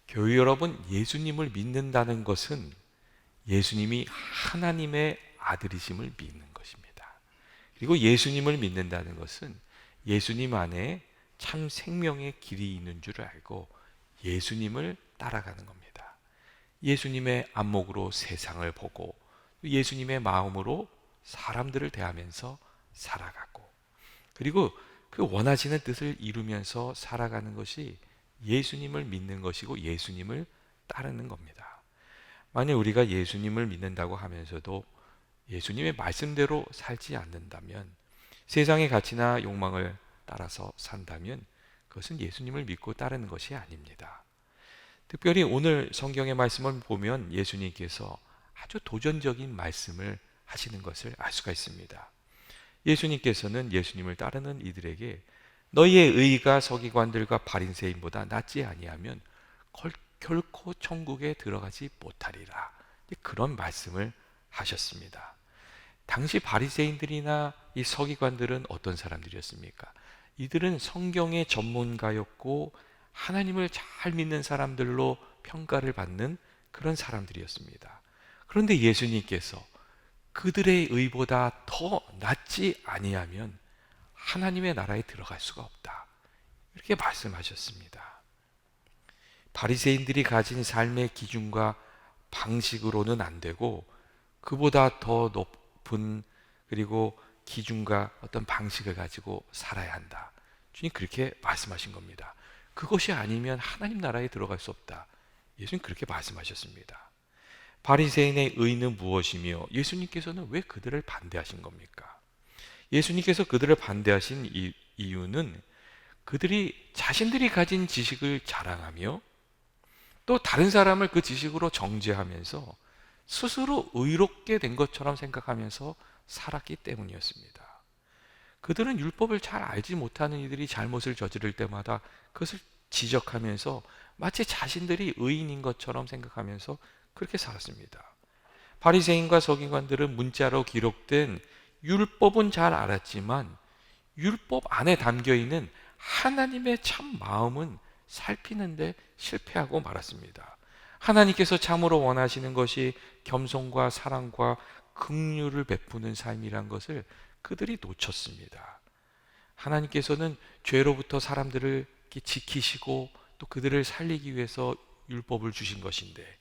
교회 여러분, 예수님을 믿는다는 것은 예수님이 하나님의 아들이심을 믿는 것입니다. 그리고 예수님을 믿는다는 것은 예수님 안에 참 생명의 길이 있는 줄 알고 예수님을 따라가는 겁니다. 예수님의 안목으로 세상을 보고 예수님의 마음으로 사람들을 대하면서 살아가고, 그리고 그 원하시는 뜻을 이루면서 살아가는 것이 예수님을 믿는 것이고 예수님을 따르는 겁니다. 만약 우리가 예수님을 믿는다고 하면서도 예수님의 말씀대로 살지 않는다면, 세상의 가치나 욕망을 따라서 산다면 그것은 예수님을 믿고 따르는 것이 아닙니다. 특별히 오늘 성경의 말씀을 보면 예수님께서 아주 도전적인 말씀을 하시는 것을 알 수가 있습니다. 예수님께서는 예수님을 따르는 이들에게 너희의 의가 서기관들과 바리새인보다 낫지 아니하면 결코 천국에 들어가지 못하리라, 그런 말씀을 하셨습니다. 당시 바리새인들이나 이 서기관들은 어떤 사람들이었습니까? 이들은 성경의 전문가였고 하나님을 잘 믿는 사람들로 평가를 받는 그런 사람들이었습니다. 그런데 예수님께서 그들의 의보다 더 낫지 아니하면 하나님의 나라에 들어갈 수가 없다, 이렇게 말씀하셨습니다. 바리새인들이 가진 삶의 기준과 방식으로는 안 되고 그보다 더 높은, 그리고 기준과 어떤 방식을 가지고 살아야 한다, 주님 그렇게 말씀하신 겁니다. 그것이 아니면 하나님 나라에 들어갈 수 없다, 예수님 그렇게 말씀하셨습니다. 바리새인의 의는 무엇이며 예수님께서는 왜 그들을 반대하신 겁니까? 예수님께서 그들을 반대하신 이유는 그들이 자신들이 가진 지식을 자랑하며 또 다른 사람을 그 지식으로 정죄하면서 스스로 의롭게 된 것처럼 생각하면서 살았기 때문이었습니다. 그들은 율법을 잘 알지 못하는 이들이 잘못을 저지를 때마다 그것을 지적하면서 마치 자신들이 의인인 것처럼 생각하면서 그렇게 살았습니다. 바리새인과 서기관들은 문자로 기록된 율법은 잘 알았지만 율법 안에 담겨 있는 하나님의 참 마음은 살피는데 실패하고 말았습니다. 하나님께서 참으로 원하시는 것이 겸손과 사랑과 긍휼을 베푸는 삶이란 것을 그들이 놓쳤습니다. 하나님께서는 죄로부터 사람들을 지키시고 또 그들을 살리기 위해서 율법을 주신 것인데,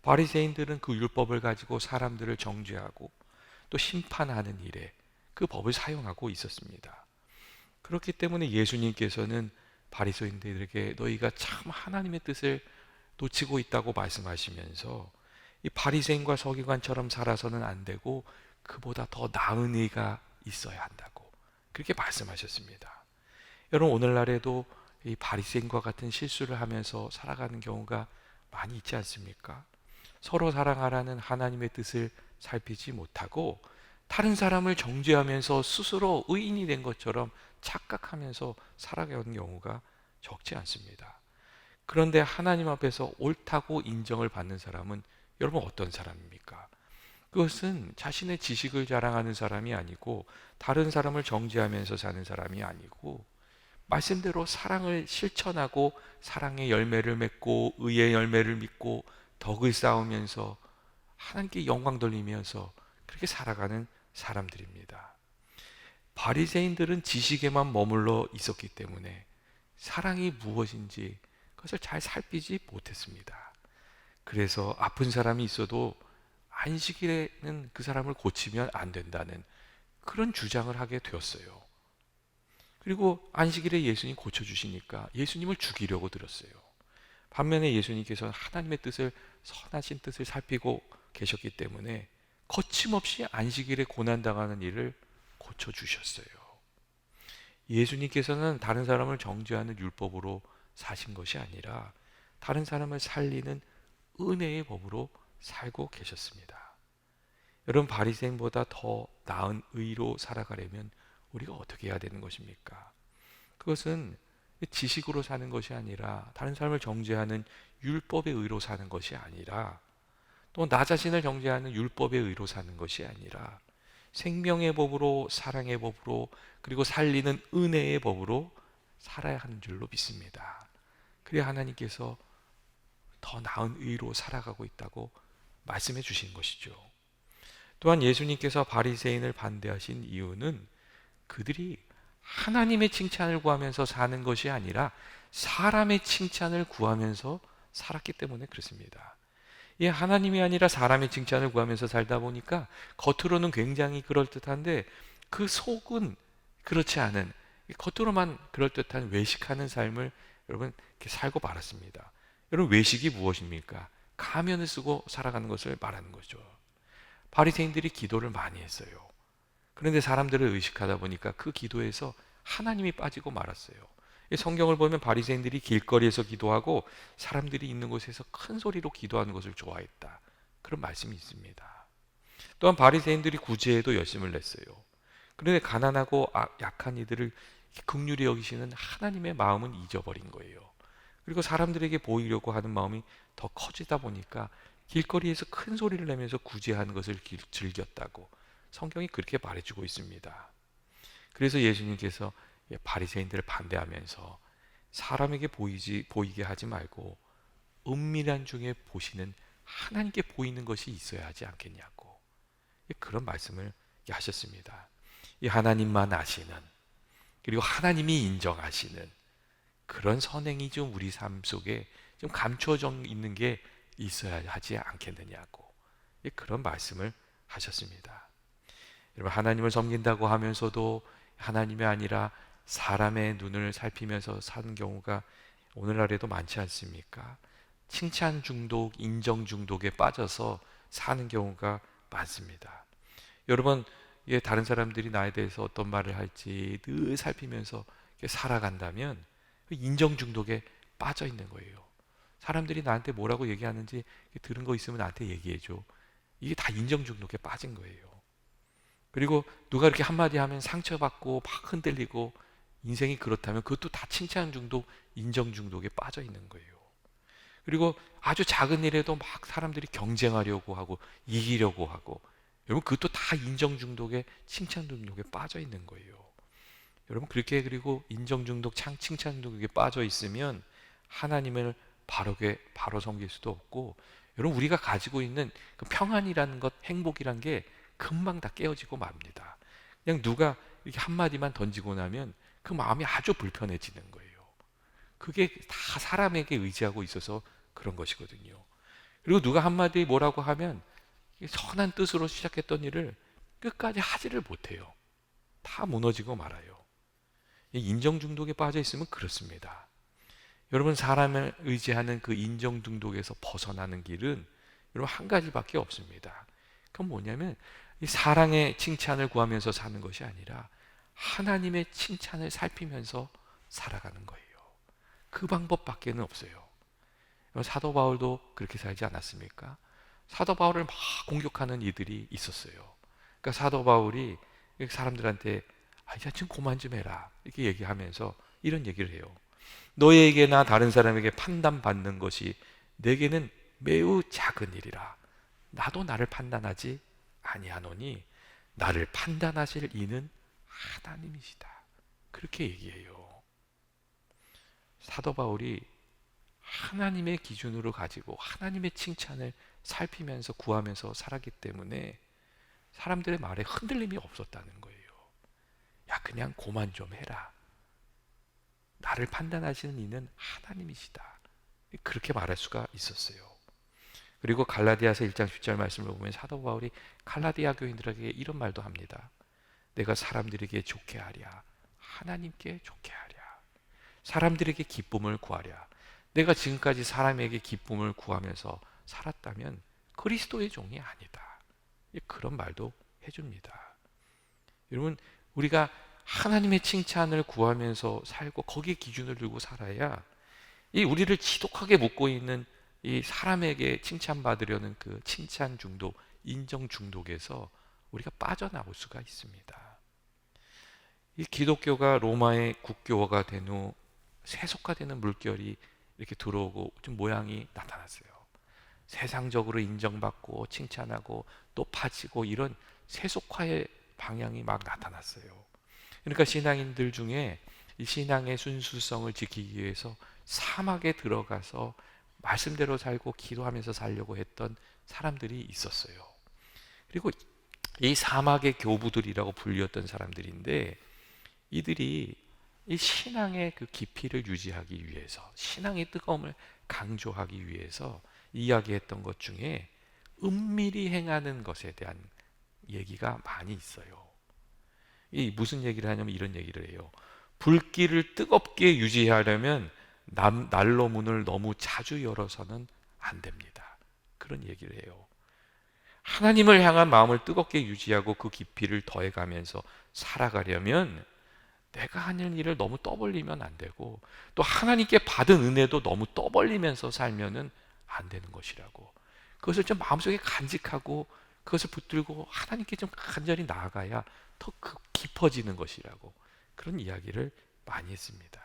바리새인들은 그 율법을 가지고 사람들을 정죄하고 또 심판하는 일에 그 법을 사용하고 있었습니다. 그렇기 때문에 예수님께서는 바리새인들에게 너희가 참 하나님의 뜻을 놓치고 있다고 말씀하시면서 이 바리새인과 서기관처럼 살아서는 안 되고 그보다 더 나은 의가 있어야 한다고 그렇게 말씀하셨습니다. 여러분, 오늘날에도 이 바리새인과 같은 실수를 하면서 살아가는 경우가 많이 있지 않습니까? 서로 사랑하라는 하나님의 뜻을 살피지 못하고 다른 사람을 정죄하면서 스스로 의인이 된 것처럼 착각하면서 살아가는 경우가 적지 않습니다. 그런데 하나님 앞에서 옳다고 인정을 받는 사람은 여러분 어떤 사람입니까? 그것은 자신의 지식을 자랑하는 사람이 아니고 다른 사람을 정죄하면서 사는 사람이 아니고 말씀대로 사랑을 실천하고 사랑의 열매를 맺고 의의 열매를 믿고 덕을 쌓으면서 하나님께 영광 돌리면서 그렇게 살아가는 사람들입니다. 바리새인들은 지식에만 머물러 있었기 때문에 사랑이 무엇인지 그것을 잘 살피지 못했습니다. 그래서 아픈 사람이 있어도 안식일에는 그 사람을 고치면 안 된다는 그런 주장을 하게 되었어요. 그리고 안식일에 예수님 고쳐주시니까 예수님을 죽이려고 들었어요. 반면에 예수님께서는 하나님의 뜻을, 선하신 뜻을 살피고 계셨기 때문에 거침없이 안식일에 고난당하는 일을 고쳐주셨어요. 예수님께서는 다른 사람을 정죄하는 율법으로 사신 것이 아니라 다른 사람을 살리는 은혜의 법으로 살고 계셨습니다. 여러분, 바리새인보다 더 나은 의로 살아가려면 우리가 어떻게 해야 되는 것입니까? 그것은 지식으로 사는 것이 아니라 다른 사람을 정죄하는 율법의 의로 사는 것이 아니라 또 나 자신을 정죄하는 율법의 의로 사는 것이 아니라 생명의 법으로, 사랑의 법으로, 그리고 살리는 은혜의 법으로 살아야 하는 줄로 믿습니다. 그래야 하나님께서 더 나은 의로 살아가고 있다고 말씀해 주신 것이죠. 또한 예수님께서 바리새인을 반대하신 이유는 그들이 하나님의 칭찬을 구하면서 사는 것이 아니라 사람의 칭찬을 구하면서 살았기 때문에 그렇습니다. 예, 하나님이 아니라 사람의 칭찬을 구하면서 살다 보니까 겉으로는 굉장히 그럴듯한데 그 속은 그렇지 않은, 겉으로만 그럴듯한 외식하는 삶을 여러분 이렇게 살고 말았습니다. 여러분, 외식이 무엇입니까? 가면을 쓰고 살아가는 것을 말하는 거죠. 바리새인들이 기도를 많이 했어요. 그런데 사람들을 의식하다 보니까 그 기도에서 하나님이 빠지고 말았어요. 성경을 보면 바리새인들이 길거리에서 기도하고 사람들이 있는 곳에서 큰 소리로 기도하는 것을 좋아했다, 그런 말씀이 있습니다. 또한 바리새인들이 구제에도 열심을 냈어요. 그런데 가난하고 약한 이들을 긍휼히 여기시는 하나님의 마음은 잊어버린 거예요. 그리고 사람들에게 보이려고 하는 마음이 더 커지다 보니까 길거리에서 큰 소리를 내면서 구제하는 것을 즐겼다고 성경이 그렇게 말해주고 있습니다. 그래서 예수님께서 바리새인들을 반대하면서 사람에게 보이게 하지 말고 은밀한 중에 보시는 하나님께 보이는 것이 있어야 하지 않겠냐고 그런 말씀을 하셨습니다. 이 하나님만 아시는, 그리고 하나님이 인정하시는 그런 선행이 좀 우리 삶 속에 좀 감추어져 있는 게 있어야 하지 않겠느냐고 그런 말씀을 하셨습니다. 여러분, 하나님을 섬긴다고 하면서도 하나님이 아니라 사람의 눈을 살피면서 사는 경우가 오늘날에도 많지 않습니까? 칭찬 중독, 인정 중독에 빠져서 사는 경우가 많습니다. 여러분, 다른 사람들이 나에 대해서 어떤 말을 할지 늘 살피면서 살아간다면 인정 중독에 빠져 있는 거예요. 사람들이 나한테 뭐라고 얘기하는지 들은 거 있으면 나한테 얘기해줘. 이게 다 인정 중독에 빠진 거예요. 그리고 누가 이렇게 한마디 하면 상처받고 막 흔들리고, 인생이 그렇다면 그것도 다 칭찬 중독, 인정 중독에 빠져 있는 거예요. 그리고 아주 작은 일에도 막 사람들이 경쟁하려고 하고 이기려고 하고, 여러분 그것도 다 인정 중독에, 칭찬 중독에 빠져 있는 거예요. 여러분, 그렇게 그리고 인정 중독, 칭찬 중독에 빠져 있으면 하나님을 바로 섬길 수도 없고, 여러분 우리가 가지고 있는 그 평안이라는 것, 행복이란 게 금방 다 깨어지고 맙니다. 그냥 누가 이렇게 한마디만 던지고 나면 그 마음이 아주 불편해지는 거예요. 그게 다 사람에게 의지하고 있어서 그런 것이거든요. 그리고 누가 한마디 뭐라고 하면 선한 뜻으로 시작했던 일을 끝까지 하지를 못해요. 다 무너지고 말아요. 인정 중독에 빠져 있으면 그렇습니다. 여러분, 사람을 의지하는 그 인정 중독에서 벗어나는 길은 여러분 한 가지밖에 없습니다. 그건 뭐냐면 이 사랑의 칭찬을 구하면서 사는 것이 아니라 하나님의 칭찬을 살피면서 살아가는 거예요. 그 방법밖에는 없어요. 사도 바울도 그렇게 살지 않았습니까? 사도 바울을 막 공격하는 이들이 있었어요. 그러니까 사도 바울이 사람들한테 이제 좀 그만 좀 해라 이렇게 얘기하면서 이런 얘기를 해요. 너에게나 다른 사람에게 판단받는 것이 내게는 매우 작은 일이라. 나도 나를 판단하지 아니하노니 나를 판단하실 이는 하나님이시다. 그렇게 얘기해요. 사도 바울이 하나님의 기준으로 가지고 하나님의 칭찬을 살피면서 구하면서 살았기 때문에 사람들의 말에 흔들림이 없었다는 거예요. 야, 그냥 고만 좀 해라. 나를 판단하시는 이는 하나님이시다. 그렇게 말할 수가 있었어요. 그리고 갈라디아서 1장 10절 말씀을 보면 사도 바울이 갈라디아 교인들에게 이런 말도 합니다. 내가 사람들에게 좋게 하랴, 하나님께 좋게 하랴. 사람들에게 기쁨을 구하랴. 내가 지금까지 사람에게 기쁨을 구하면서 살았다면 그리스도의 종이 아니다. 그런 말도 해줍니다. 여러분, 우리가 하나님의 칭찬을 구하면서 살고 거기에 기준을 두고 살아야 이 우리를 지독하게 묶고 있는 이 사람에게 칭찬받으려는 그 칭찬 중독, 인정 중독에서 우리가 빠져나올 수가 있습니다. 이 기독교가 로마의 국교가 된 후 세속화되는 물결이 이렇게 들어오고 좀 모양이 나타났어요. 세상적으로 인정받고 칭찬하고 높아지고 이런 세속화의 방향이 막 나타났어요. 그러니까 신앙인들 중에 이 신앙의 순수성을 지키기 위해서 사막에 들어가서 말씀대로 살고 기도하면서 살려고 했던 사람들이 있었어요. 그리고 이 사막의 교부들이라고 불렸던 사람들인데, 이들이 이 신앙의 그 깊이를 유지하기 위해서, 신앙의 뜨거움을 강조하기 위해서 이야기했던 것 중에 은밀히 행하는 것에 대한 얘기가 많이 있어요. 이 무슨 얘기를 하냐면 이런 얘기를 해요. 불길을 뜨겁게 유지하려면 난로 문을 너무 자주 열어서는 안 됩니다. 그런 얘기를 해요. 하나님을 향한 마음을 뜨겁게 유지하고 그 깊이를 더해가면서 살아가려면 내가 하는 일을 너무 떠벌리면 안 되고, 또 하나님께 받은 은혜도 너무 떠벌리면서 살면은 안 되는 것이라고. 그것을 좀 마음속에 간직하고 그것을 붙들고 하나님께 좀 간절히 나아가야 더 깊어지는 것이라고, 그런 이야기를 많이 했습니다.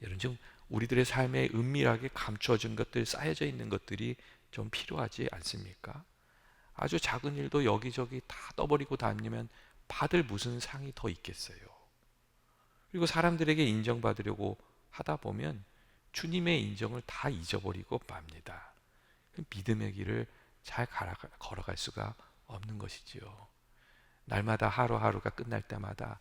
여러분, 좀 우리들의 삶에 은밀하게 감춰진 것들, 쌓여져 있는 것들이 좀 필요하지 않습니까? 아주 작은 일도 여기저기 다 떠버리고 다니면 받을 무슨 상이 더 있겠어요. 그리고 사람들에게 인정받으려고 하다 보면 주님의 인정을 다 잊어버리고 맙니다. 믿음의 길을 잘 걸어갈 수가 없는 것이지요. 날마다 하루하루가 끝날 때마다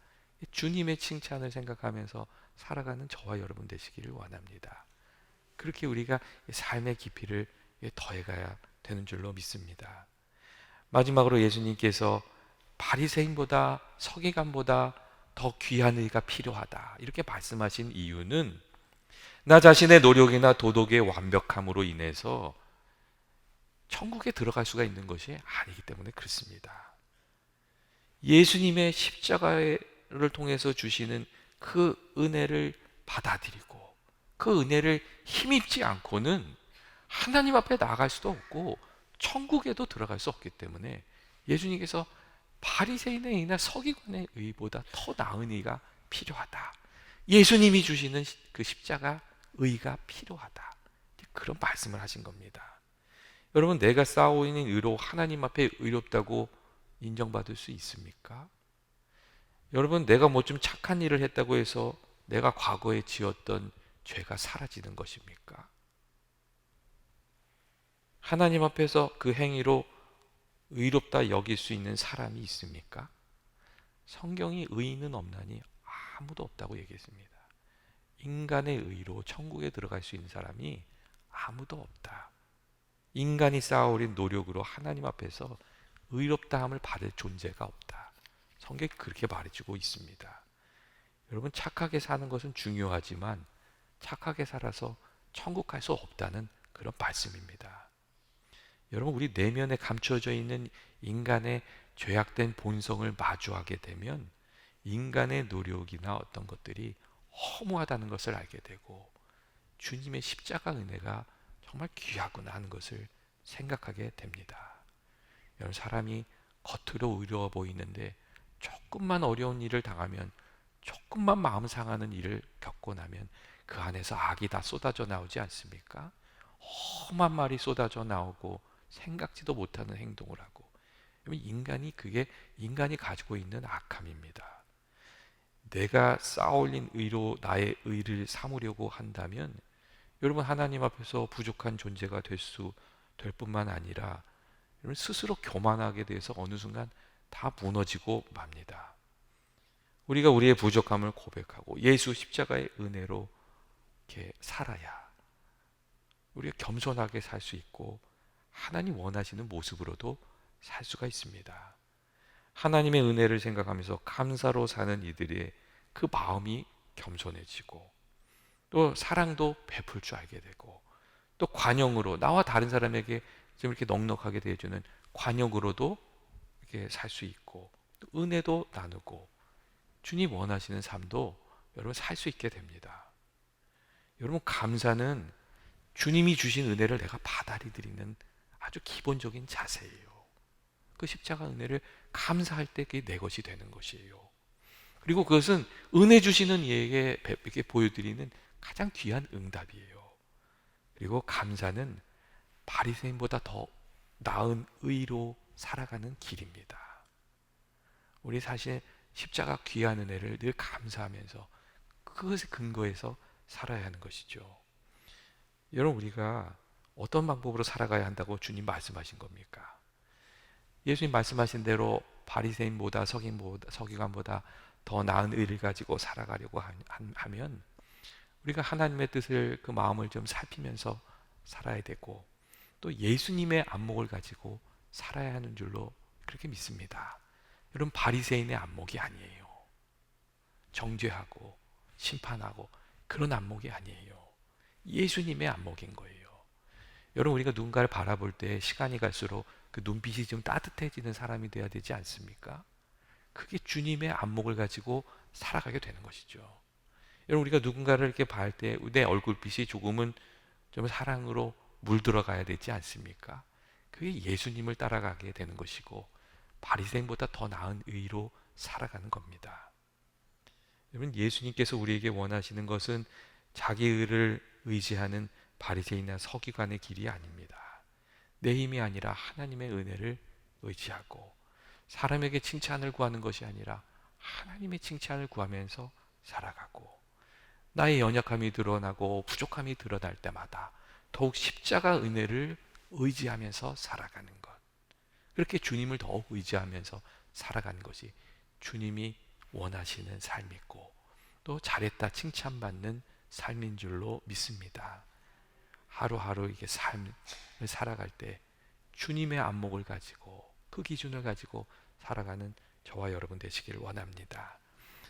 주님의 칭찬을 생각하면서 살아가는 저와 여러분 되시기를 원합니다. 그렇게 우리가 삶의 깊이를 더해가야 되는 줄로 믿습니다. 마지막으로 예수님께서 바리새인보다 서기관보다 더 귀한 의가 필요하다 이렇게 말씀하신 이유는 나 자신의 노력이나 도덕의 완벽함으로 인해서 천국에 들어갈 수가 있는 것이 아니기 때문에 그렇습니다. 예수님의 십자가를 통해서 주시는 그 은혜를 받아들이고 그 은혜를 힘입지 않고는 하나님 앞에 나아갈 수도 없고 천국에도 들어갈 수 없기 때문에 예수님께서 바리새인의 의나 서기관의 의보다 더 나은 의가 필요하다. 예수님이 주시는 그 십자가 의가 필요하다. 그런 말씀을 하신 겁니다. 여러분, 내가 쌓고 있는 의로 하나님 앞에 의롭다고 인정받을 수 있습니까? 여러분, 내가 뭐 좀 착한 일을 했다고 해서 내가 과거에 지었던 죄가 사라지는 것입니까? 하나님 앞에서 그 행위로 의롭다 여길 수 있는 사람이 있습니까? 성경이 의인은 없나니 아무도 없다고 얘기했습니다. 인간의 의로 천국에 들어갈 수 있는 사람이 아무도 없다. 인간이 쌓아올린 노력으로 하나님 앞에서 의롭다함을 받을 존재가 없다. 성경이 그렇게 말해주고 있습니다. 여러분, 착하게 사는 것은 중요하지만 착하게 살아서 천국 갈 수 없다는 그런 말씀입니다. 여러분, 우리 내면에 감춰져 있는 인간의 죄악된 본성을 마주하게 되면 인간의 노력이나 어떤 것들이 허무하다는 것을 알게 되고 주님의 십자가 은혜가 정말 귀하구나 하는 것을 생각하게 됩니다. 여러분, 사람이 겉으로 의로워 보이는데 조금만 어려운 일을 당하면, 조금만 마음 상하는 일을 겪고 나면 그 안에서 악이 다 쏟아져 나오지 않습니까? 험한 말이 쏟아져 나오고 생각지도 못하는 행동을 하고, 그게 인간이 가지고 있는 악함입니다. 내가 쌓아올린 의로 나의 의를 삼으려고 한다면 여러분, 하나님 앞에서 부족한 존재가 될 뿐만 아니라 여러분 스스로 교만하게 돼서 어느 순간 다 무너지고 맙니다. 우리가 우리의 부족함을 고백하고 예수 십자가의 은혜로 이렇게 살아야 우리가 겸손하게 살 수 있고 하나님 원하시는 모습으로도 살 수가 있습니다. 하나님의 은혜를 생각하면서 감사로 사는 이들의 그 마음이 겸손해지고 또 사랑도 베풀 줄 알게 되고 또 관용으로 나와 다른 사람에게 좀 이렇게 넉넉하게 대해주는 관용으로도 이렇게 살 수 있고 또 은혜도 나누고 주님 원하시는 삶도 여러분 살 수 있게 됩니다. 여러분, 감사는 주님이 주신 은혜를 내가 받아들이는 아주 기본적인 자세예요. 그 십자가 은혜를 감사할 때 그게 내 것이 되는 것이에요. 그리고 그것은 은혜 주시는 이에게 보여드리는 가장 귀한 응답이에요. 그리고 감사는 바리새인보다 더 나은 의로 살아가는 길입니다. 우리 사실 십자가 귀한 은혜를 늘 감사하면서 그것에 근거해서 살아야 하는 것이죠. 여러분, 우리가 어떤 방법으로 살아가야 한다고 주님 말씀하신 겁니까? 예수님 말씀하신 대로 바리새인보다 서기관보다 더 나은 의를 가지고 살아가려고 하면 우리가 하나님의 뜻을 그 마음을 좀 살피면서 살아야 되고, 또 예수님의 안목을 가지고 살아야 하는 줄로 그렇게 믿습니다. 여러분, 바리새인의 안목이 아니에요. 정죄하고 심판하고 그런 안목이 아니에요. 예수님의 안목인 거예요. 여러분, 우리가 누군가를 바라볼 때 시간이 갈수록 그 눈빛이 좀 따뜻해지는 사람이 돼야 되지 않습니까? 그게 주님의 안목을 가지고 살아가게 되는 것이죠. 여러분, 우리가 누군가를 이렇게 봐할 때 내 얼굴빛이 조금은 좀 사랑으로 물들어가야 되지 않습니까? 그게 예수님을 따라가게 되는 것이고 바리새인보다 더 나은 의로 살아가는 겁니다. 여러분, 예수님께서 우리에게 원하시는 것은 자기 의를 의지하는 바리새인이나 서기관의 길이 아닙니다. 내 힘이 아니라 하나님의 은혜를 의지하고 사람에게 칭찬을 구하는 것이 아니라 하나님의 칭찬을 구하면서 살아가고, 나의 연약함이 드러나고 부족함이 드러날 때마다 더욱 십자가 은혜를 의지하면서 살아가는 것, 그렇게 주님을 더욱 의지하면서 살아가는 것이 주님이 원하시는 삶이고 또 잘했다 칭찬받는 삶인 줄로 믿습니다. 하루하루 이게 삶을 살아갈 때 주님의 안목을 가지고 그 기준을 가지고 살아가는 저와 여러분 되시길 원합니다.